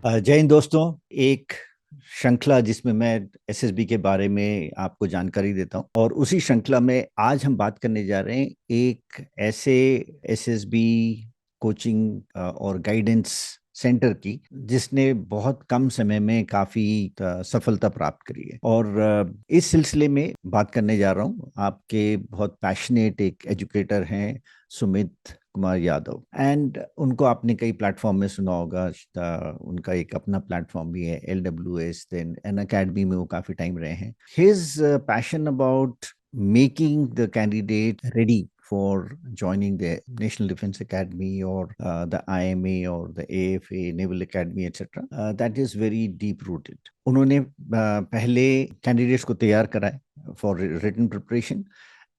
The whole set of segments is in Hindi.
जय हिंद दोस्तों। एक श्रृंखला जिसमें मैं एसएसबी के बारे में आपको जानकारी देता हूं, और उसी श्रृंखला में आज हम बात करने जा रहे हैं एक ऐसे एसएसबी कोचिंग और गाइडेंस सेंटर की जिसने बहुत कम समय में काफी सफलता प्राप्त करी है। और इस सिलसिले में बात करने जा रहा हूं, आपके बहुत पैशनेट एक एजुकेटर हैं, सुमित कुमार यादव। एंड उनको आपने कई प्लेटफॉर्म में सुना होगा। उनका एक अपना प्लेटफॉर्म भी है, LWS, देन एन अकेडमी में वो काफी टाइम रहे हैं। His passion about making the candidate ready for joining the National Defense Academy or the IMA or the AFA, Naval Academy, etc. That is very deep rooted. उन्होंने पहले कैंडिडेट्स को तैयार कराए for written preparation,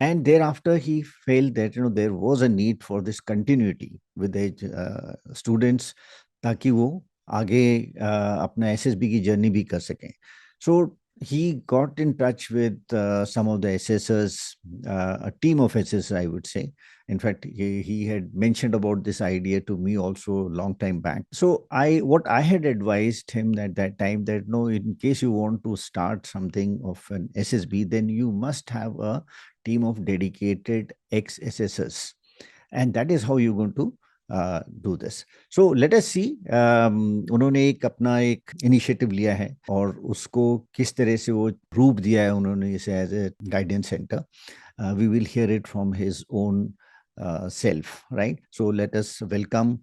and thereafter he felt that there was a need for this continuity with the students, ताकि वो आगे अपना एसएसबी की जर्नी भी कर सकें. So he got in touch with some of the assessors, a team of assessors, I would say. In fact, he had mentioned about this idea to me also a long time back. So what I had advised him at that time, that no, in case you want to start something of an SSB, then you must have a team of dedicated ex-assessors, and that is how you're going to do this. So let us see. उन्होंने एक अपना एक इनिशिएटिव लिया है और उसको किस तरह से वो रूप दिया है उन्होंने इसे as a guidance centre. We will hear it from his own self, right? So let us welcome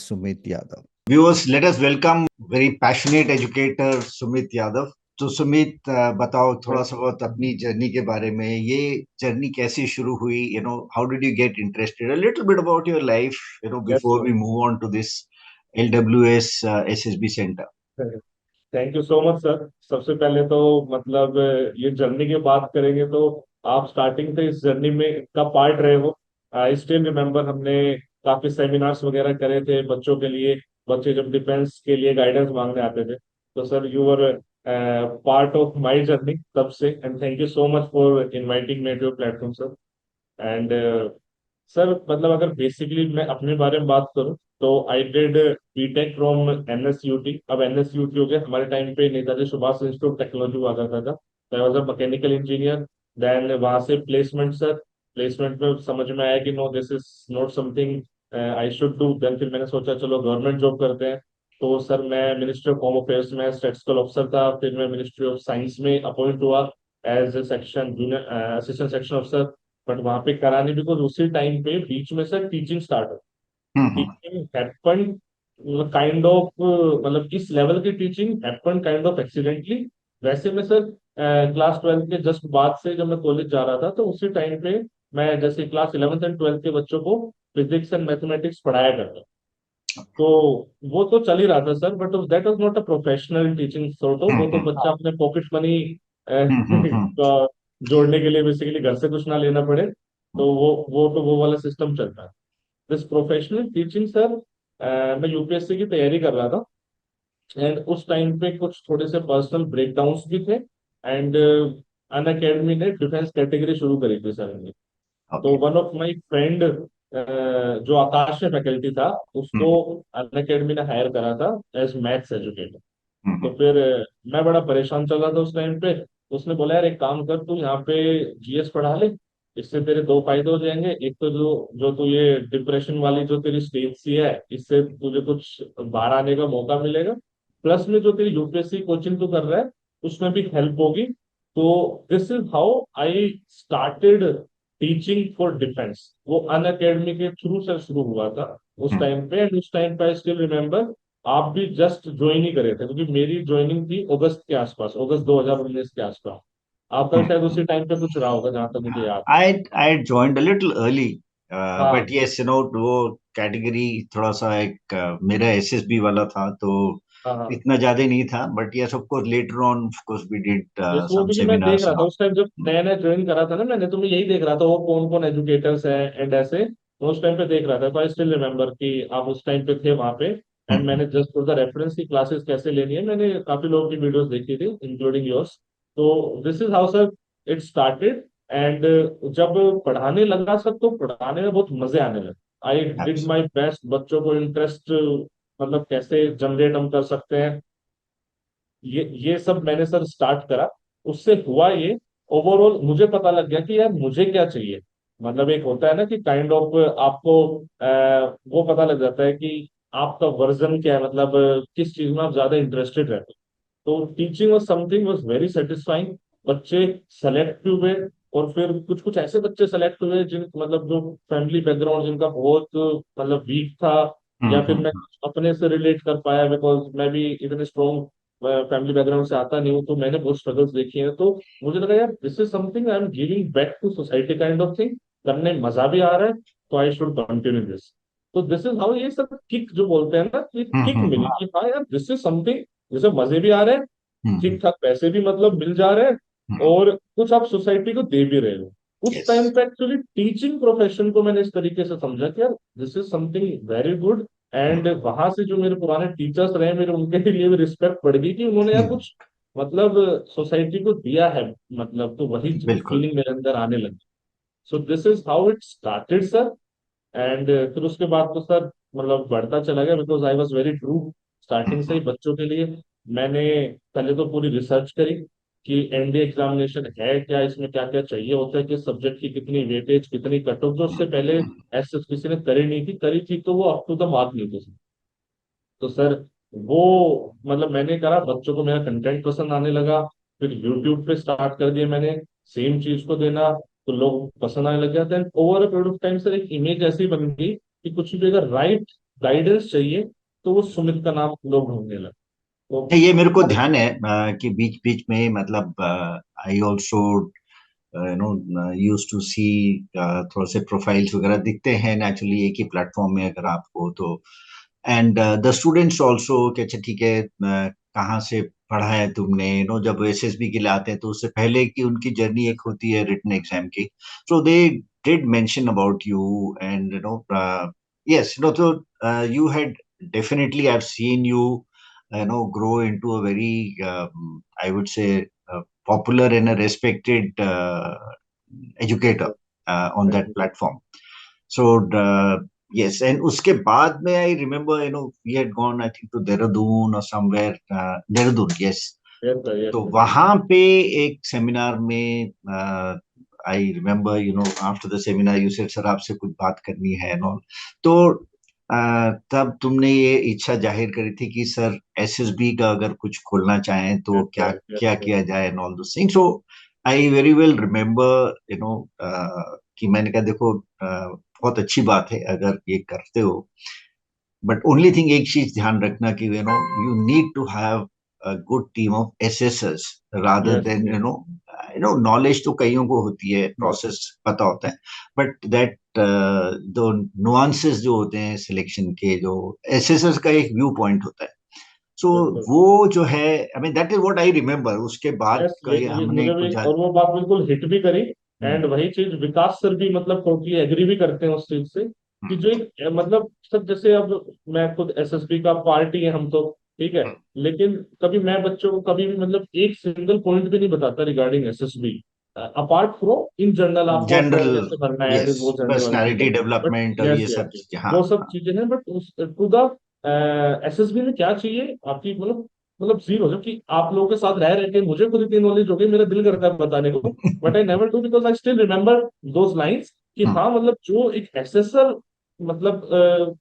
Sumit Yadav. Viewers, let us welcome very passionate educator Sumit Yadav. तो सुमित, बताओ थोड़ा सा बहुत अपनी जर्नी के बारे में. ये जर्नी कैसे शुरू हुई? How did you get interested? A little bit about your life, yes before we move on to this LWS SSB centre. Sir. Thank you so much sir. सबसे पहले तो मतलब ये जर्नी की बात करेंगे तो आप स्टार्टिंग से इस जर्नी में का पार्ट रहे हो। आई स्टिल रिमेम्बर हमने काफी सेमिनार्स वगैरह करे थे बच्चों के लिए। बच्चे जब डिफेंस के लिए गाइडेंस मांगने आते थे तो sir you were part of my journey तब से। And thank you so much for inviting me to your platform sir. And sir मतलब अगर बेसिकली मैं अपने बारे में बात करूं तो I did BTech from NSUT। अब NSUT हो गया, हमारे टाइम पे Netaji Subhash institute of technology हुआ करता था। तो I was a mechanical engineer. Then वहां से प्लेसमेंट सर। प्लेसमेंट में समझ में आया कि no this is not something I should do. Then फिर मैंने सोचा चलो गवर्नमेंट जॉब करते हैं। तो सर मैं मिनिस्ट्री ऑफ होम अफेयर्स में स्टैटिस्टिकल ऑफिसर था। फिर मैं मिनिस्ट्री ऑफ साइंस में अपॉइंट हुआ as section junior assistant section officer. But वहां पे करानी भी, तो उसी टाइम पे बीच में सर टीचिंग स्टार्ट हो। हम्म. टीचिंग हैपन काइंड ऑफ मतलब इस लेवल की teaching happen kind of accidentally. वैसे में सर क्लास 12 के जस्ट बाद से जब मैं कॉलेज जा रहा था तो उसी टाइम पे मैं जैसे क्लास 11th एंड 12th के बच्चों को फिजिक्स एंड मैथमेटिक्स पढ़ाया करता। तो वो तो चल ही रहा था sir, but that was not a professional teaching sort of. वो तो बच्चा अपने पॉकेट मनी जोड़ने के लिए बेसिकली घर से कुछ ना लेना पड़े, तो वो वाला सिस्टम चलता है। दिस प्रोफेशनल टीचिंग सर, मैं यूपीएससी की तैयारी कर रहा था। एंड उस टाइम पे कुछ थोड़े से पर्सनल ब्रेकडाउन्स भी थे। एंड अन अकेडमी ने डिफेंस कैटेगरी शुरू करी थी सर। तो Okay. One of my friend जो आकाश में फैकल्टी था, उसको हम्म. अन अकेडमी ने हायर करा था एज मैथ्स एजुकेटर। तो हम्म. फिर मैं बड़ा परेशान चल रहा था उस टाइम पे। उसने बोला यार एक काम कर, तू यहाँ पे जीएस पढ़ा ले। इससे तेरे दो फायदे हो जाएंगे। एक तो जो जो तू ये डिप्रेशन वाली जो तेरी स्टेज सी है, इससे तुझे कुछ बाहर आने का मौका मिलेगा। प्लस में जो तेरी यूपीएससी कोचिंग तू कर रहा है उसमें भी हेल्प होगी। तो this is how I started teaching for defence. वो अन अकेडमी के थ्रू से शुरू हुआ था उस हम्म. टाइम पे। एंड उस टाइम पे आई स्टिल रिमेम्बर आप भी जस्ट ज्वाइन ही करे थे, क्योंकि मेरी ज्वाइनिंग थी अगस्त के आसपास, अगस्त 2019 के आसपास। आपका शायद हम्म. उसी टाइम पे कुछ रहा होगा जहां तक मुझे याद I joined a little early, है। हाँ but yes, वो कैटेगरी थोड़ा सा एक मेरा एसएसबी वाला था, तो हाँ हाँ। इतना ज्यादा नहीं था. But yes, of course later on, of course we did yes, वो some क्योंकि मैं देख seminars रहा and था all. उस टाइम जब नया नया ज्वाइन करा था ना मैंने, तो मैं यही देख रहा था वो कौन कौन एजुकेटर्स हैं एंड ऐसे। मैं उस टाइम पे देख रहा था, तो आई स्टिल रिमेम्बर कि आप उस टाइम पे थे वहां पे। एंड हम्म. मैंने जस्ट फॉर द रेफरेंस की क्लासेस कैसे लेनी है, मैंने काफी लोगों की वीडियोस देखी थी इंक्लूडिंग योर्स। तो this is how sir it started. And जब पढ़ाने लगा सर तो पढ़ाने में बहुत मजे आने लगे। I did Absolutely. My best बच्चों को इंटरेस्ट मतलब कैसे जनरेट हम कर सकते हैं, ये सब मैंने सर स्टार्ट करा। उससे हुआ ये, ओवरऑल मुझे पता लग गया कि यार मुझे क्या चाहिए। मतलब एक होता है ना कि काइंड ऑफ आपको वो पता लग जाता है कि आपका वर्जन क्या है, मतलब किस चीज में आप ज्यादा इंटरेस्टेड रहते हो। तो teaching was something was very satisfying. बच्चे सेलेक्ट हुए, और फिर कुछ कुछ ऐसे बच्चे सेलेक्ट हुए जिन मतलब जो फैमिली बैकग्राउंड जिनका बहुत मतलब वीक था, या फिर मैं अपने से रिलेट कर पाया, बिकॉज मैं भी इतने स्ट्रॉन्ग फैमिली बैकग्राउंड से आता नहीं हूँ, तो मैंने बहुत स्ट्रगल्स देखी हैं। तो मुझे लगा यार this is something I am giving back to society kind of thing, करने में मजा भी आ रहा है, तो आई शुड कंटिन्यू दिस। तो दिस इज हाउ ये सब किक जो बोलते हैं ना, कि किक मिली कि हाँ यार दिस इज समथिंग, जिसे मजे भी आ रहे हैं, ठीक ठाक पैसे भी मतलब मिल जा रहे हैं, और कुछ आप सोसाइटी को दे भी रहे हो। उस यस टाइम पे एक्चुअली टीचिंग प्रोफेशन को मैंने इस तरीके से समझा कि यार this is something very good. And वहां से जो मेरे पुराने टीचर्स रहे, मेरे उनके लिए भी रिस्पेक्ट बढ़ गई कि उन्होंने यार कुछ मतलब सोसाइटी को दिया है, मतलब तो वही बिल्कुल। फीलिंग मेरे अंदर आने लगी। So this is how it started sir. And फिर उसके बाद तो सर मतलब बढ़ता चला गया, because I was very true. Starting से ही बच्चों के लिए मैंने पहले तो पूरी रिसर्च करी कि एनडीए एग्जामिनेशन है क्या, इसमें क्या क्या चाहिए होता है, किस सब्जेक्ट की कितनी वेटेज, कितनी कट ऑफ, जो उससे पहले ऐसे किसी ने करी नहीं थी, करी थी तो वो अप टू द मार्क नहीं थी। तो सर वो मतलब मैंने करा, बच्चों को मेरा कंटेंट पसंद आने लगा, फिर यूट्यूब पे स्टार्ट कर दिया मैंने सेम चीज को देना, तो लोग पसंद आने लग गया। Then over a period of time sir एक इमेज ऐसी बन गई कि कुछ भी अगर राइट गाइडेंस चाहिए तो वो सुमित का नाम लोग ढूंढने लगे। तो ये मेरे को ध्यान है कि बीच बीच में मतलब आई ऑल्सो यूज टू सी थोड़े से प्रोफाइल्स वगैरह दिखते हैं नेचुरली एक ही प्लेटफॉर्म में अगर आप हो तो। एंड द स्टूडेंट्स ऑल्सो कि अच्छा ठीक है कहाँ से पढ़ा है तुमने, जब एसएसबी के लिए आते हैं तो उससे पहले की उनकी जर्नी एक होती है रिटन एग्जाम की। So they did mention about you and yes तो you had definitely I've seen you grow into a very I would say popular and a respected educator on that platform. So yes, and उसके बाद में I remember we had gone I think to Dehradun or somewhere Dehradun, yes. Yes sir, yes तो सर। वहां पे एक सेमिनार में I remember after the seminar you said sir आपसे कुछ बात करनी है एंड ऑल। तो तब तुमने ये इच्छा जाहिर करी थी कि सर एसएसबी का अगर कुछ खोलना चाहें तो यस क्या सर, यस क्या सर। किया जाए and all this thing. So I very well remember कि मैंने कहा देखो बहुत अच्छी बात है अगर ये करते हो, बट ओनली थिंग एक चीज ध्यान रखना कि you need to have a good team of assessors rather yes than yes. knowledge तो कईयों को होती है, बस। प्रोसेस पता होता है, बट दैट दो नुआंसेस जो होते हैं सिलेक्शन के, जो एसेसर्स का एक व्यू पॉइंट होता है। सो बिल्कुल। वो जो है I mean that is what I remember. उसके बाद यस, का ये हमने मुझे भी, कुछ और वो बात बिल्कुल हिट भी करी। एंड हम्म, वही चीज विकास सर भी मतलब टोटली एग्री भी करते हैं उस चीज से, कि हम्म, जो एक मतलब सर जैसे अब मैं खुद एसएसबी का पार्टी है हम तो, ठीक है, लेकिन कभी मैं बच्चों को कभी भी मतलब एक सिंगल पॉइंट भी नहीं बताता regarding SSB, apart from in general आपको फॉर्म जनरल कैसे भरना है, यस, वो जनरल वाली चीजें। पर्सनालिटी बट डेवलपमेंट और यस ये यस सब यस, चीजें, हाँ वो सब हाँ। चीजें हैं, बट उस टू द एसएसबी में क्या चाहिए आपकी मतलब जीरो, जबकि आप लोगों के साथ रह रहे के मुझे खुद इतनी नॉलेज हो गई, मेरा दिल करता है बताने को, but I never do because I still remember those lines, कि हम्म, हाँ मतलब जो एक एसेसर मतलब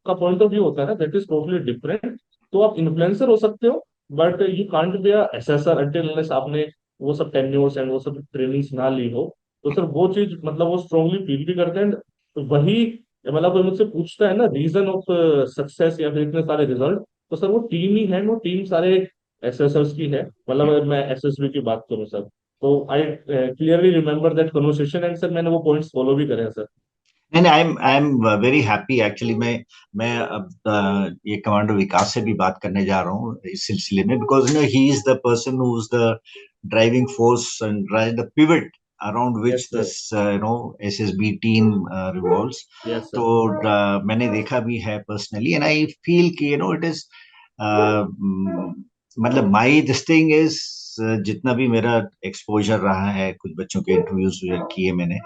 का पॉइंट ऑफ व्यू होता है ना, दैट इज टोटली डिफरेंट। तो आप इन्फ्लुएंसर हो सकते हो, but you can't be a assessor until unless आपने वो सब टेन्योर्स एंड वो सब ट्रेनिंग्स ना ली हो। तो सर वो चीज मतलब वो स्ट्रांगली फील भी करते हैं। तो वही मतलब कोई मुझसे पूछता है ना रीजन ऑफ सक्सेस या फिर इतने सारे रिजल्ट, तो सर वो टीम ही है, वो टीम सारे एसएसएस की है, मतलब अगर मैं एसएसबी की बात करूं सर, तो I clearly remember that conversation, and sir मैंने वो पॉइंट्स फॉलो भी करे हैं सर। नहीं नहीं, I am very happy actually. मैं अब ये कमांडर विकास से भी बात करने जा रहा हूँ इस सिलसिले में, because he is the person who is the driving force and the pivot around yes which sir. This SSB team revolves. Yes तो सर। मैंने देखा भी है पर्सनली एंड आई फील कि इट इज मतलब माई दिस थिंग इज जितना भी मेरा एक्सपोजर रहा है, कुछ बच्चों के इंटरव्यूज किए मैंने,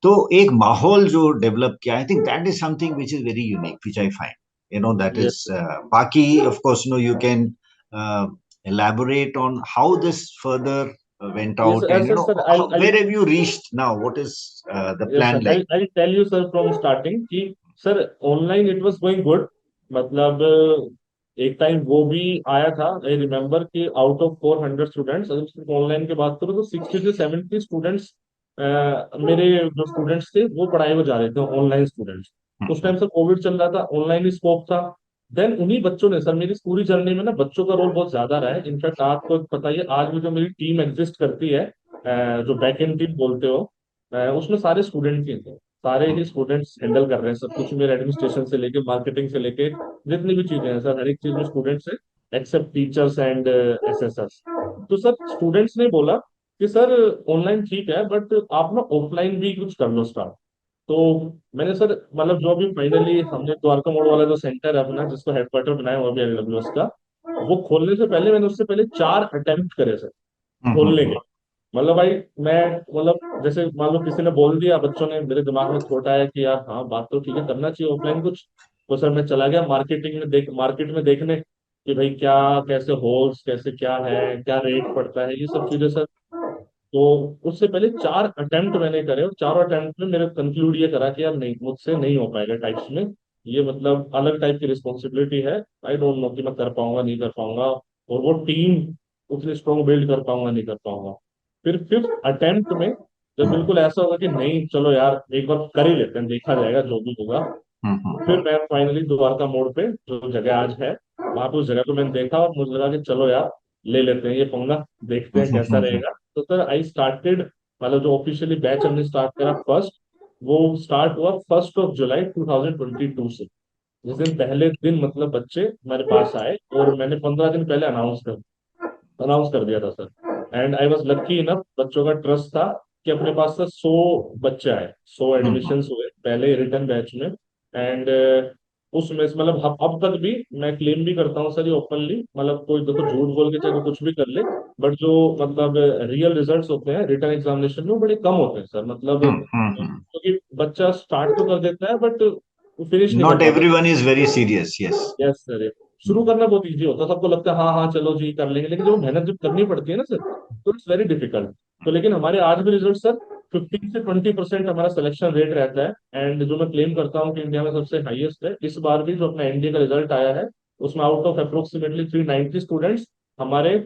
तो एक माहौल जो डेवलप किया, I think that is something which is very unique which I find. that Yes, is Baki, of course, you can elaborate on how this further went yes, out, and sir, sir, where have you reached now? What is the yes, sir. plan like? I'll tell you, sir, from starting कि sir online it was going good. मतलब एक टाइम वो भी आया था. आई रिमेम्बर कि आउट ऑफ 400 स्टूडेंट्स, अगर सिर्फ ऑनलाइन की बात करूँ तो 60 से 70 स्टूडेंट्स, मेरे जो स्टूडेंट्स थे वो पढ़ाए हुए जा रहे थे, ऑनलाइन स्टूडेंट्स. उस टाइम से कोविड चल रहा था, ऑनलाइन ही स्कोप था. देन उन्हीं बच्चों ने सर, मेरी इस पूरी जर्नी में ना बच्चों का रोल बहुत ज्यादा रहा है. इनफैक्ट आपको पता ही है, आज भी जो मेरी टीम एग्जिस्ट करती है, जो बैक एंड टीम बोलते हो, उसमें सारे स्टूडेंट ही थे. सारे ही स्टूडेंट्स हैंडल कर रहे हैं सब कुछ, मेरे एडमिनिस्ट्रेशन से लेके मार्केटिंग से लेके जितनी भी चीजें हैं सर, हर एक चीज में स्टूडेंट्स है, एक्सेप्ट टीचर्स एंड एसएसएस. तो सर स्टूडेंट्स ने बोला कि सर ऑनलाइन ठीक है, बट आप ना ऑफलाइन भी कुछ कर लो स्टार्ट. तो मैंने सर, मतलब जो अभी फाइनली हमने द्वारका मोड़ वाला जो सेंटर है अपना, जिसको हेडक्वार्टर बनाया हुआ अभी AWS का, वो खोलने से पहले मैंने उससे पहले 4 अटेम्प्ट करे सर खोलने के. मतलब भाई, मैं, मतलब जैसे मान लो किसी ने बोल दिया, बच्चों ने, मेरे दिमाग में थोड़ा है कि यार हाँ बात तो ठीक है, करना चाहिए ऑफलाइन कुछ. तो सर मैं चला गया मार्केट में देखने कि भाई क्या, कैसे होल्स, कैसे क्या है, क्या रेट पड़ता है, ये सब चीजें सर. तो उससे पहले 4 अटेम्प्ट मैंने करे, और चारों अटेम्प्ट में मेरे कंक्लूड ये करा कि यार नहीं, मुझसे नहीं हो पाएगा टाइप्स में. ये मतलब अलग टाइप की रिस्पॉन्सिबिलिटी है. आई डोंट नो कि मैं कर पाऊंगा नहीं कर पाऊंगा, और वो टीम उतनी स्ट्रॉन्ग बिल्ड कर पाऊंगा नहीं कर पाऊंगा. फिर 5th अटेम्प्ट में जब बिल्कुल ऐसा होगा कि नहीं चलो यार एक बार कर ही लेते हैं, देखा जाएगा जो भी होगा, फिर मैं फाइनली द्वारका मोड़ पे जो जगह आज है, वहां पे उस जगह को मैंने देखा, और मुझे लगा कि चलो यार ले लेते हैं ये पंगा, देखते हैं कैसा रहेगा. तो सर आई स्टार्टेड, मतलब जो ऑफिशियली बैच हमने स्टार्ट करा फर्स्ट, वो स्टार्ट हुआ 1 जुलाई 2022 से. जिस दिन पहले दिन मतलब बच्चे हमारे पास आए, और मैंने 15 दिन पहले अनाउंस कर दिया था sir. And I was lucky enough, बच्चों का ट्रस्ट था कि अपने पास से 100 बच्चे आए, 100 एडमिशन हुए पहले रिटर्न बैच में. एंड उसमें से मतलब अब तक भी मैं क्लेम भी करता हूँ सर ये ओपनली, मतलब कोई देखो झूठ बोल के चाहे कोई कुछ भी कर ले, बट जो मतलब रियल रिजल्ट्स होते हैं रिटर्न एग्जामिनेशन में वो बड़े कम होते हैं सर. मतलब क्योंकि बच्चा स्टार्ट तो कर देता है, बट वो फिनिश नहीं कर Not पाता. everyone is very serious. Yes. Yes sir. शुरू करना बहुत इजी होता है, सबको लगता है हाँ हाँ चलो जी कर लेंगे, लेकिन जब मेहनत जब करनी पड़ती है ना सर, तो इट्स वेरी डिफिकल्ट. तो लेकिन हमारे आज भी रिजल्ट सर 15 से 20% हमारा सिलेक्शन रेट रहता है. एंड जो मैं क्लेम करता हूँ कि इंडिया में सबसे हाईएस्ट है, इस बार भी जो अपना एनडीए का रिजल्ट आया है, उसमें आउट ऑफ अप्रोक्सीमेटली 390 स्टूडेंट्स, हमारे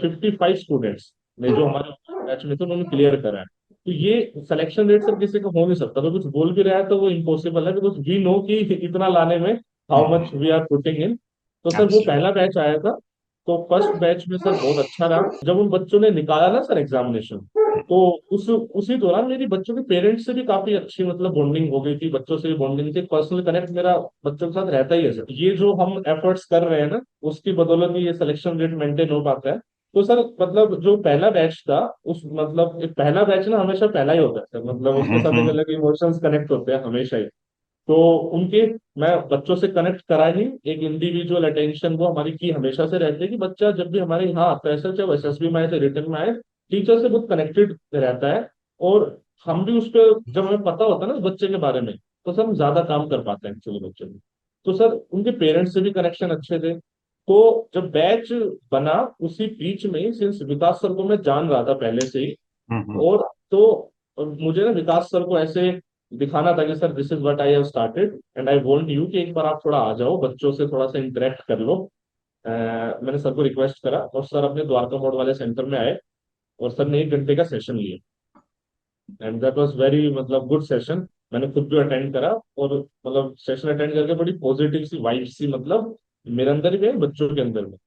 55 स्टूडेंट्स ने जो हमारे बैच में थे उन्होंने क्लियर करा है. तो ये सिलेक्शन रेट सर किसी का हो नहीं सकता. तो कुछ बोल भी रहा है तो वो इम्पॉसिबल है, बिकॉज वी नो कि इतना लाने में how much we are putting in. तो सर वो Absolutely. पहला बैच आया था. तो फर्स्ट बैच में सर बहुत अच्छा रहा. जब उन बच्चों ने निकाला ना सर एग्जामिनेशन, तो उसी दौरान मेरी बच्चों के पेरेंट्स से भी काफी अच्छी मतलब बॉन्डिंग हो गई थी, बच्चों से भी बॉन्डिंग थी, पर्सनल कनेक्ट मेरा बच्चों के साथ रहता ही है सर. ये जो हम एफर्ट्स कर रहे हैं ना, उसकी बदौलत ही ये सिलेक्शन रेट मेंटेन हो पाता है. तो सर मतलब जो पहला बैच था, उस मतलब एक पहला बैच ना हमेशा पहला ही होता है सर, मतलब उसके साथ एक अलग इमोशंस कनेक्ट होते हैं हमेशा ही. तो उनके, मैं बच्चों से कनेक्ट करा ही, एक इंडिविजुअल अटेंशन वो हमारी की हमेशा से रहती है कि बच्चा जब भी हमारे यहाँ आता है सर, चाहे एसएसबी में आए चाहे रिटर्न में आए, टीचर से बहुत कनेक्टेड रहता है. और हम भी उस पर, जब हमें पता होता है ना उस बच्चे के बारे में, तो सर हम ज्यादा काम कर पाते हैं एक्चुअली बच्चे में. तो सर उनके पेरेंट्स से भी कनेक्शन अच्छे थे. तो जब बैच बना, उसी बीच में ही सिंस विकास सर को मैं जान रहा था पहले से ही, और तो मुझे ना विकास सर को ऐसे दिखाना था कि sir this is what I have started, and I want you कि एक बार आप थोड़ा आ जाओ, बच्चों से थोड़ा सा इंटरेक्ट कर लो. मैंने सर को रिक्वेस्ट करा, और सर अपने द्वारका मोड़ वाले सेंटर में आए, और सर ने 1 घंटे का सेशन लिया. एंड दैट वाज वेरी मतलब गुड सेशन. मैंने खुद भी अटेंड करा, और मतलब सेशन अटेंड करके बड़ी पॉजिटिव सी वाइब सी, मतलब मेरे अंदर भी है, बच्चों के अंदर में.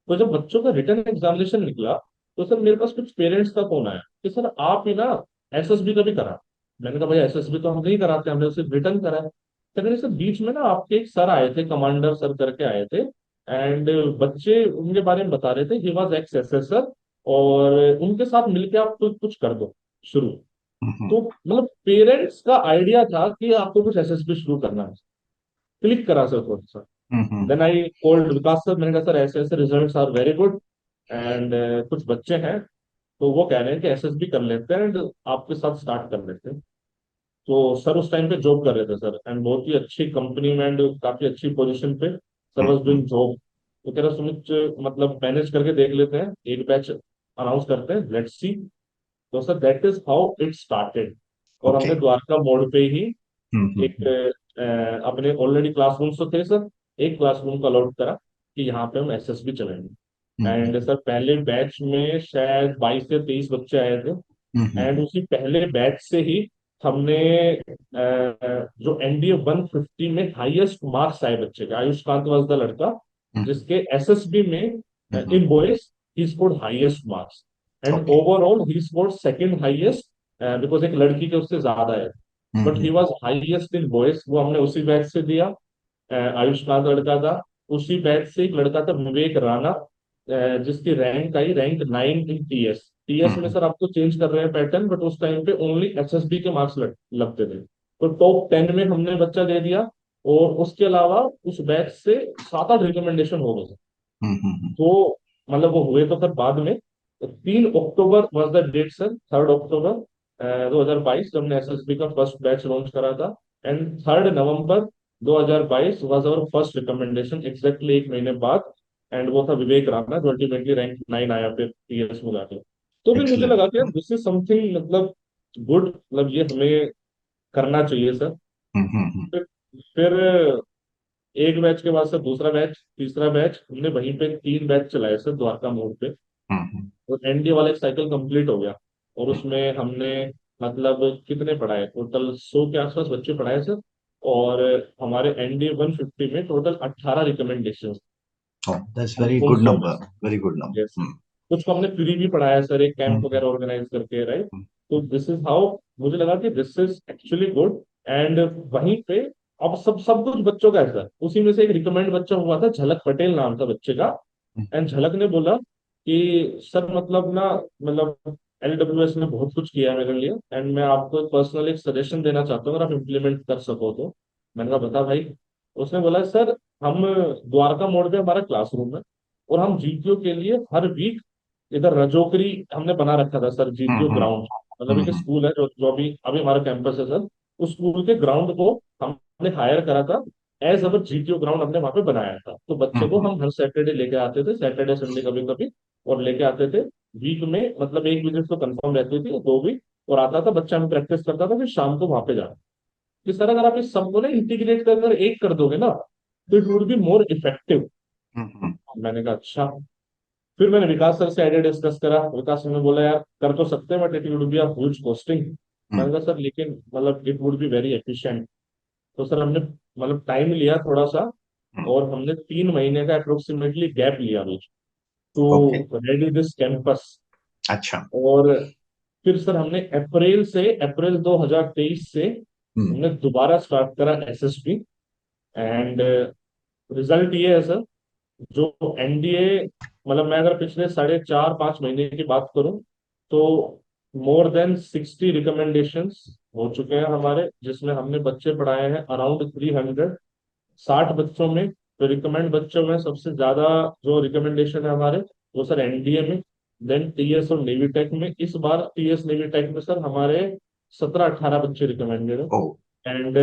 तो जब बच्चों का रिटर्न एग्जामिनेशन निकला, तो सर मेरे पास कुछ पेरेंट्स का फोन आया कि सर आप ही ना एसएसबी का भी करा. मैंने कहा भाई एसएसबी तो हम नहीं कराते, हमने उसे रिटर्न करा है. तो मैंने सर बीच में ना आपके एक सर आए थे, कमांडर सर करके आए थे, एंड बच्चे उनके बारे में बता रहे थे, ही वॉज एक्स एसएसर, और उनके साथ मिलके आप कुछ कर दो शुरू. तो मतलब पेरेंट्स का आइडिया था कि आपको कुछ एसएसबी शुरू करना है. क्लिक करा सर थोड़ा सा. Then I called Vikas sir, मैंने कहा सर ऐसे ऐसे results are very good, and कुछ बच्चे हैं तो वो कह रहे हैं कि एसएसबी कर लेते हैं, एंड आपके साथ स्टार्ट कर लेते हैं. तो सर उस टाइम पे जॉब कर रहे थे सर, एंड बहुत ही अच्छी कंपनी में एंड काफी अच्छी पोजीशन पे sir hmm, was doing job. तो कह रहा सुमित मतलब मैनेज करके देख लेते हैं, एक बैच अनाउंस करते हैं, लेट्स सी। तो sir that is how it started. और ओके। हमने द्वारका मोड़ पे ही हम्म, एक अपने ऑलरेडी क्लासरूम्स तो थे सर, एक क्लासरूम को अलॉट करा कि यहाँ पे हम एसएसबी चलाएंगे। हम्म, एंड सर पहले बैच में शायद 22 से 23 बच्चे आए थे। एंड हम्म, उसी पहले बैच से ही हमने जो एनडीए 150 में हाईएस्ट मार्क्स आए बच्चे के, आयुष कांत वॉज द लड़का जिसके एसएसबी में in boys he scored highest marks. And okay. Overall he scored second highest, because एक लड़की के उससे ज्यादा है, but he was highest in boys. वो हमने उसी बैच से दिया। आयुष्मान लड़का था। उसी बैच से एक लड़का था विवेक राणा, जिसकी रैंक आई रैंक 9 इन टीएस। टीएस में सर आपको चेंज कर रहे हैं पैटर्न, बट उस टाइम पे ओनली एसएसबी के मार्क्स लगते थे। तो टॉप 10 में हमने बच्चा दे दिया। और उसके अलावा उस बैच से 7-8 रिकमेंडेशन हो गए। तो मतलब वो हुए तो फिर बाद में। 3 अक्टूबर वॉज द डेट सर, 3 अक्टूबर 2022, जब हमने एसएसबी का फर्स्ट बैच लॉन्च करा था। And 3 November 2022 was our first recommendation, exactly एक महीने बाद। एंड वो था विवेक राणा जो अल्टीमेटली रैंक 9 आया फिर टीएस में जाके। तो फिर मुझे लगा कि यार एक्सलेंट। दिस इज समथिंग मतलब गुड, मतलब ये हमें करना चाहिए सर। फिर फिर एक बैच के बाद सर दूसरा बैच, तीसरा बैच, हमने वहीं पे 3 बैच चलाए सर द्वारका मोड़ पे। और एनडीए वाला एक साइकिल कंप्लीट हो गया। और उसमें हमने मतलब कितने पढ़ाए, टोटल 100 के आसपास बच्चे पढ़ाए सर। और हमारे एनडीए 150 में टोटल 18 रिकमेंडेशन दैट्स वेरी उन गुड 100 में नंबर, से। Very good yes. नंबर। कुछ को हमने फ्री भी पढ़ाया सर, एक कैंप वगैरह ऑर्गेनाइज करके, राइट। तो दिस इज हाउ मुझे लगा कि this is actually good. And वहीं पे अब सब सब कुछ बच्चों का है सर। उसी में से एक रिकमेंड बच्चा हुआ था, झलक पटेल नाम था बच्चे का। एंड झलक ने बोला कि सर मतलब ना, मतलब एलडब्ल्यूएस ने बहुत कुछ किया है मेरे लिए, एंड मैं आपको पर्सनली एक सजेशन देना चाहता हूँ, अगर आप इम्प्लीमेंट कर सको तो। मैंने कहा बता भाई। उसने बोला सर हम द्वारका मोड़ पे हमारा क्लासरूम है, और हम जीपीओ के लिए हर वीक इधर रजोकरी हमने बना रखा था सर, जीपीओ ग्राउंड। मतलब एक स्कूल है जो जो अभी अभी हमारा कैंपस है सर, उस स्कूल के ग्राउंड को हमने हायर करा था। एज अवर जीपीओ ग्राउंड हमने वहां पे बनाया था। तो बच्चे को हम हर सैटरडे लेके आते थे, सैटरडे संडे कभी कभी, और लेके आते थे। वीक में मतलब एक विजिट तो कंफर्म रहती थी, 2 वीक। और आता था बच्चा, हम प्रैक्टिस करता था, फिर शाम को वहां पे जाना। कि सर अगर आप इस सबको ना इंटीग्रेट कर अगर एक कर दोगे ना, तो it would be more effective. मैंने कहा अच्छा। फिर मैंने विकास सर से आइडिया डिस्कस करा। विकास सर ने बोला यार कर तो सकते हैं, but it would be a huge costing. मैंने कहा सर लेकिन मतलब it would be very efficient. तो सर हमने मतलब टाइम लिया थोड़ा सा, और हमने 3 महीने का अप्रोक्सीमेटली गैप लिया बीच, okay. To ready this campus. अच्छा। और फिर सर हमने अप्रैल 2023 से हमने दोबारा स्टार्ट करा एसएसपी। एंड रिजल्ट ये है सर, जो एनडीए, मतलब मैं अगर पिछले 4.5-5 महीने की बात करूं, तो मोर देन 60 रिकमेंडेशंस हो चुके हैं हमारे, जिसमें हमने बच्चे पढ़ाए हैं अराउंड 300। 60 बच्चों में जो रिकमेंड बच्चों में सबसे ज्यादा जो रिकमेंडेशन है हमारे, वो सर एनडीए में, देन टीएस और नेवी टेक में। इस बार टीएस नेवी टेक में सर हमारे 17-18 बच्चे रिकमेंडेड है। ओ। एंड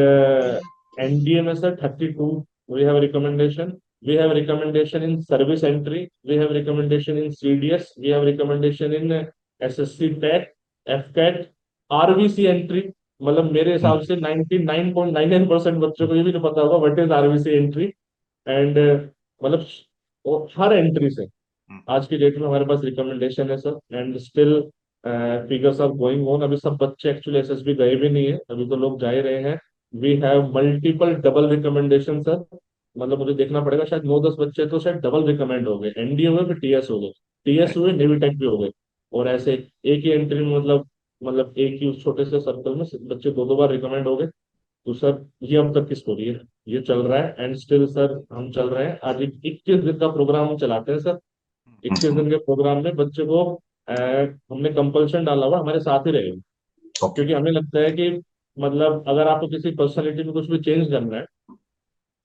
एनडीए में sir 32 we have recommendation. We have recommendation in service entry. We have recommendation in CDS. We have recommendation in SSC TET, FCAT, RVC entry। मतलब मेरे हिसाब से 99.99% बच्चों को ये भी नहीं पता होगा what is RBC entry. And मतलब हर एंट्री से आज की डेट में हमारे पास रिकमेंडेशन है sir. And still figures are going on. अभी सब बच्चे एक्चुअली एसएसबी गए भी नहीं है, अभी तो लोग जा ही रहे हैं। We have multiple double recommendation sir. मतलब मुझे देखना पड़ेगा, शायद 9-10 बच्चे तो शायद डबल रिकमेंड हो गए, एनडीए हुए फिर टीएस हो गए, टीएस हुए नेवी टेक भी हो गए। और ऐसे एक ही एंट्री में मतलब एक ही उस छोटे से सर्कल में बच्चे 2-2 बार रिकमेंड हो गए। तो सर ये अब तक की स्टोरी है, ये चल रहा है। एंड स्टिल सर हम चल रहे हैं। आज 21 दिन का प्रोग्राम हम चलाते हैं सर। 21 दिन के प्रोग्राम में बच्चे को हमने कंपल्शन डाला हुआ हमारे साथ ही रहेगा। ओके। क्योंकि हमें लगता है कि मतलब अगर आपको किसी पर्सनैलिटी में कुछ भी चेंज करना है,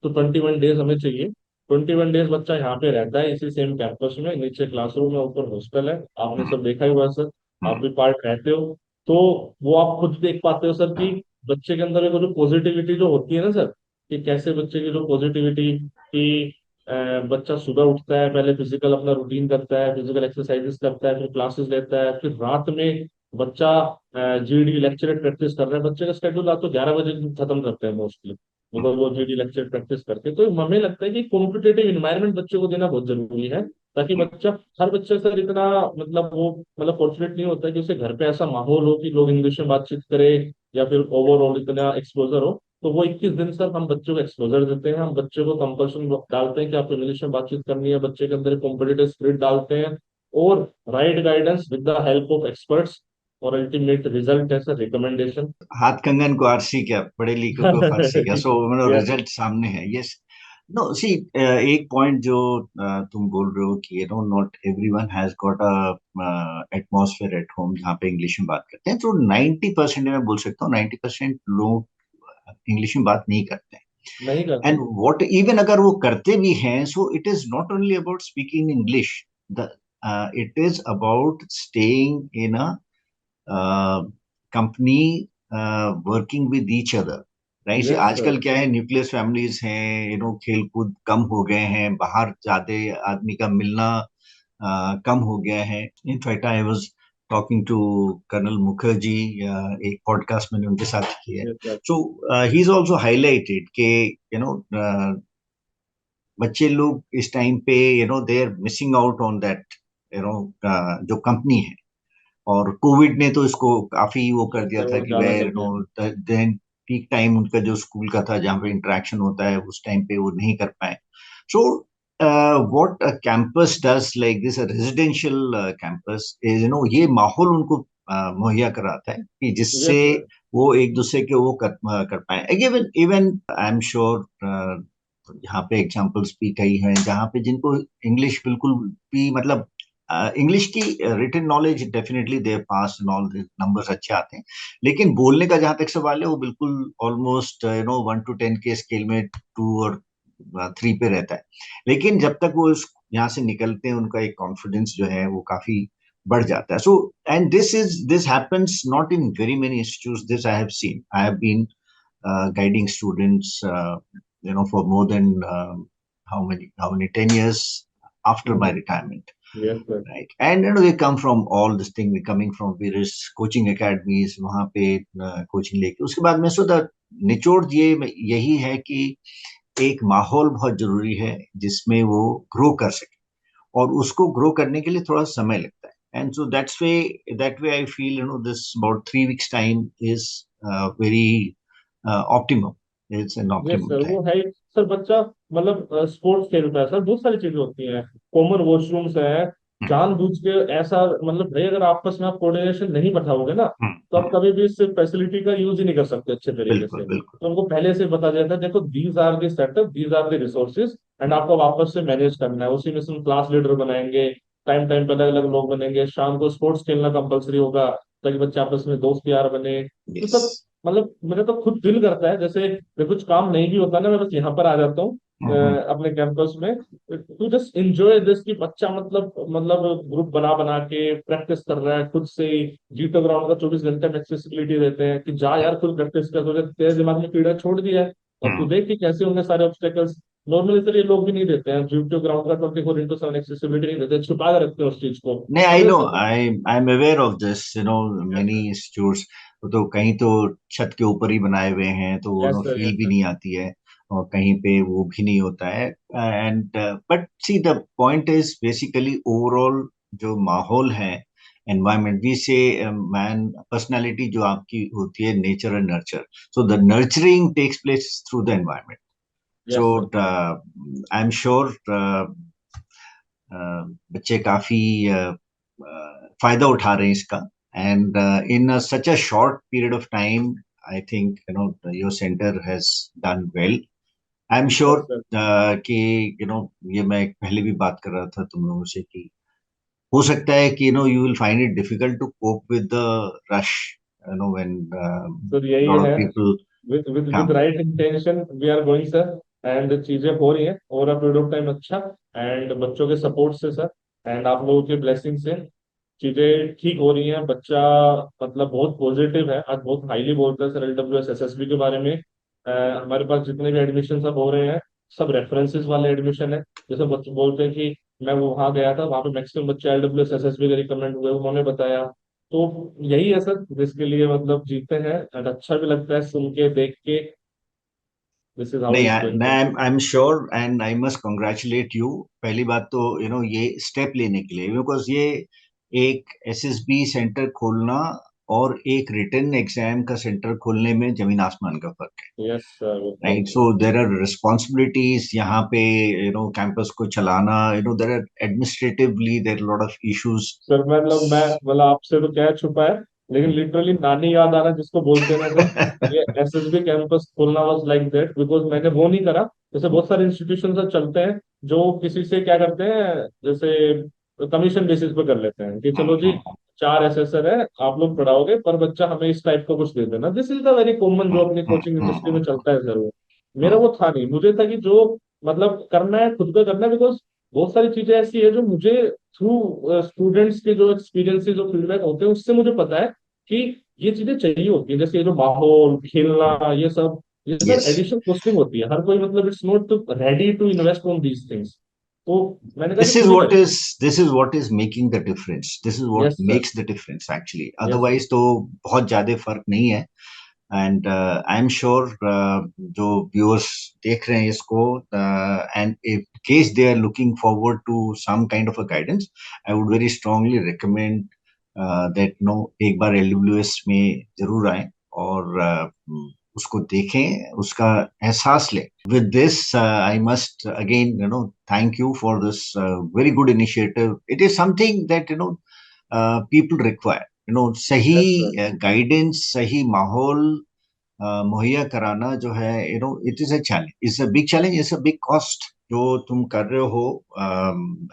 तो 21 डेज हमें चाहिए। 21 डेज बच्चा यहाँ पे रहता है इसी सेम कैंपस में, नीचे क्लासरूम है, ऊपर हॉस्टल है, आपने सब देखा ही हुआ सर। आप भी पार्ट रहते हो। तो वो आप खुद देख पाते हो सर कि बच्चे के अंदर एक वो जो पॉजिटिविटी जो होती है ना सर, कि कैसे बच्चे की जो पॉजिटिविटी कि बच्चा सुबह उठता है, पहले फिजिकल अपना रूटीन करता है, फिजिकल एक्सरसाइजेस करता है, फिर क्लासेस लेता है, फिर रात में बच्चा जीडी लेक्चर प्रैक्टिस कर रहा है। बच्चे का शेड्यूल आप तो 11 बजे खत्म करते हैं मोस्टली, मतलब वो जीडी लेक्चर प्रैक्टिस करके। तो हमें लगता है कि कॉम्पिटेटिव इन्वायरमेंट बच्चे को देना बहुत जरूरी है, ताकि बच्चा, हर बच्चा सर इतना मतलब वो मतलब फॉर्चुनेट नहीं होता है कि उसे घर पे ऐसा माहौल हो कि लोग इंग्लिश में बातचीत करें, या फिर ओवरऑल इतना एक्सपोजर हो। तो वो 21 दिन सर हम बच्चों को एक्सपोजर देते हैं, हम बच्चे को कंपल्सन डालते हैं कि आपको इंग्लिश में बातचीत करनी है, बच्चे के अंदर कॉम्पिटेटिव स्पिरिट डालते हैं, और right guidance with the help of experts, और अल्टीमेट रिजल्ट है सर रिकमेंडेशन। हाथ कंगन को आरसी क्या, पढ़े लिखे को फारसी क्या, सो मतलब यस रिजल्ट सामने है। यस। नो सी, एक पॉइंट जो तुम बोल रहे हो कि not everyone has got a atmosphere at home जहाँ पे इंग्लिश में बात करते हैं, तो 90% मैं बोल सकता हूँ 90% लोग इंग्लिश में बात नहीं करते हैं। नहीं एंड करते। व्हाट इवन अगर वो करते भी हैं, so it is not only about speaking English, the it is about staying in a company, working with each other, right. Yes आजकल सर। क्या है, न्यूक्लियस फैमिलीज हैं, खेल कूद कम हो गए हैं, बाहर ज्यादा आदमी का मिलना कम हो गया है। In fact I was talking to colonel Mukherjee, एक पॉडकास्ट मैंने उनके साथ किया है। Yes sir. So he is also highlighted कि बच्चे लोग इस टाइम पे they are missing out on that, जो कंपनी है। और कोविड ने तो इसको काफी वो कर दिया सर था वो कि ज्यादा वेर कर दिया। देन पीक टाइम उनका जो स्कूल का था जहाँ पे इंटरेक्शन होता है, उस टाइम पे वो नहीं कर पाए। So what a campus does like this, residential campus is, ये माहौल उनको मुहैया कराता है कि जिससे यस सर। वो एक दूसरे के वो कर पाए। Even even I am sure यहाँ पे एग्जांपल्स भी कई हैं जहाँ पे जिनको इंग्लिश बिल्कुल भी मतलब, इंग्लिश की written knowledge definitely they're pass and all numbers अच्छे आते हैं, लेकिन बोलने का जहां तक सवाल है वो बिल्कुल ऑलमोस्ट 1 to 10 के स्केल में 2 और 3 पे रहता है। लेकिन जब तक वो यहाँ से निकलते हैं उनका एक कॉन्फिडेंस जो है वो काफी बढ़ जाता है। So and this happens not in very many institutes, this I have seen, I have been guiding students for more than how many 10 years after my retirement, yes sir. right? And they come from all this thing, coming from various coaching academies, वहां पे कोचिंग लेके उसके बाद में, सो द निचोड़ ये यही है कि एक माहौल बहुत जरूरी है जिसमें वो ग्रो कर सके, और उसको ग्रो करने के लिए थोड़ा समय लगता है। And so that way I feel this about 3 weeks time is very optimum, it's an yes optimum sir time. वो है ही। सर बच्चा मतलब स्पोर्ट्स खेलता है सर, बहुत सारी चीजें होती हैं, कॉमन वॉशरूम्स है, जानबूझ के ऐसा मतलब भाई अगर आपस में आप कोऑर्डिनेशन नहीं बैठाओगे ना, तो आप कभी भी इस फैसिलिटी का यूज ही नहीं कर सकते अच्छे तरीके बिल्कुल से। बिल्कुल। तो उनको पहले से बता दिया था, देखो these are the setup, these are the resources, and आपको वापस से मैनेज करना है। उसी में से क्लास लीडर बनाएंगे, टाइम टाइम पे अलग अलग लोग बनेंगे, शाम को स्पोर्ट्स खेलना कंपलसरी होगा, ताकि बच्चे आपस में दोस्त यार बने। तो यस। सब मतलब मेरा तो खुद दिल करता है, जैसे मैं कुछ काम नहीं भी होता ना, मैं बस यहाँ पर आ जाता हूँ अपने कैंपस में, टू जस्ट एंजॉय दिस, कि बच्चा मतलब ग्रुप बना बना के प्रैक्टिस कर रहा है खुद से। जीतो ग्राउंड का 24 घंटे में एक्सेसिबिलिटी देते हैं कि जा यार खुद प्रैक्टिस कर, तो तेरे दिमाग में कीड़ा छोड़ दिया है, अब तू देख कि कैसे होंगे सारे ऑब्स्टेकल्स। नॉर्मली सर ये लोग भी नहीं देते हैं, जीतो ग्राउंड का 24x7 एक्सेसिबिलिटी नहीं देते, छुपा के रखते हैं उस चीज को। नहीं, तो आई मुझे नो, लगता I am aware of this, है मेनी इंस्टीट्यूट्स तो कहीं तो छत के ऊपर ही बनाए हुए हैं, तो यस वो सर। फील यस भी सर। नहीं आती है, और कहीं पे वो भी नहीं होता है। And but see the point is basically overall जो माहौल है, environment we say, man personality जो आपकी होती है, nature and nurture, so the nurturing takes place through the environment. Yes so sir. I am sure बच्चे काफी फायदा उठा रहे हैं इसका। And in such a short period of time, I think your centre has done well. I am yes sure sir. कि ये मैं पहले भी बात कर रहा था तुम लोगों से कि हो सकता है कि you will find it difficult to cope with the rush, when तो यही लॉट ऑफ है, पीपल विद कम। Right intention we are going sir, and चीजें हो रही हैं over a period of time अच्छा, एंड बच्चों के सपोर्ट से सर, एंड आप लोगों के ब्लेसिंग से। चीजें ठीक हो रही हैं। बच्चा मतलब बहुत पॉजिटिव है, आज बहुत हाईली बोलता है सर LWS SSB के बारे में। हमारे पास जितने भी एडमिशन सब हो रहे हैं, सब रेफरेंसेस वाले एडमिशन है। जैसे बच्चे बोलते हैं कि मैं वहां गया था, वहां पे मैक्सिमम बच्चे LWS SSB के रिकमेंड हुए, उन्होंने बताया। तो यही है सर जिसके लिए मतलब जीते हैं, और अच्छा भी लगता है सुन के देख के। दिस इज हाउ नहीं, इज गोइंग। मैं आई am sure and I must congratulate you. पहली बात तो ये स्टेप लेने के लिए, बिकॉज ये एक एसएसबी सेंटर खोलना और एक रिटन एग्जाम का सेंटर खोलने में जमीन आसमान का फर्क है। यस सर, राइट, बिल्कुल। सो देर आर रिस्पॉन्सिबिलिटीज यहाँ पे, कैंपस को चलाना, there are administratively there lot of issues. Sir मैं आपसे तो क्या छुपा है, लेकिन लिटरली नानी याद आ रहा है जिसको बोलते हैं ना सर। ये SSB कैंपस खोलना वाज लाइक दैट, बिकॉज मैंने वो नहीं करा। जैसे बहुत सारे इंस्टीट्यूशन से चलते हैं जो किसी से क्या करते हैं, जैसे कमीशन बेसिस पे कर लेते हैं कि चलो जी 4 असेसर है, आप लोग पढ़ाओगे पर बच्चा हमें इस टाइप का कुछ दे देना। This is the very common जो अपनी कोचिंग इंडस्ट्री में चलता है सर। वो मेरा वो था नहीं, मुझे था कि जो मतलब करना है खुद का करना है। बिकॉज बहुत सारी चीजें ऐसी है जो मुझे थ्रू स्टूडेंट्स के जो एक्सपीरियंसेस जो फीडबैक होते हैं उससे मुझे पता है कि ये चीजें चाहिए होती है। जैसे ये जो माहौल खेलना ये सब, ये सर यस, एडिशनल कॉस्टिंग होती है। हर कोई मतलब it's not ready to invest on these things. तो मैंने कहा this कि is खुद ही what करेंगे। is making the difference. This is what yes sir. makes the difference actually. Yes sir. Otherwise तो बहुत ज्यादा फर्क नहीं है। एंड आई एम श्योर जो व्यूअर्स देख रहे हैं इसको, and if case they are looking forward to some kind of a guidance, I would very strongly recommend that no एक बार एलडब्ल्यूएस में जरूर आए और उसको देखें, उसका एहसास लें। With this I must again thank you for this very good initiative. It is something that people require. सही यस सर। गाइडेंस, सही माहौल मुहैया कराना जो है, it is a challenge, it's a big challenge, it's a big cost जो तुम कर रहे हो।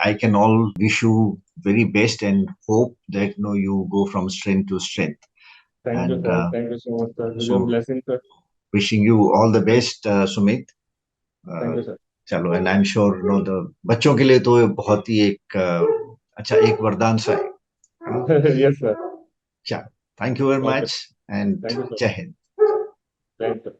I can all wish you very best and hope that you go from strength to strength. Thank you and sir, thank you so much sir, so your blessing sir. Wishing you all the best Sumit. Thank Uh, you sir. चलो, and I am sure the बच्चों के लिए तो ये बहुत ही एक अच्छा एक वरदान सा है। Yes sir. चलो, thank you very okay. Much and thank you sir. जय हिंद। Thank you.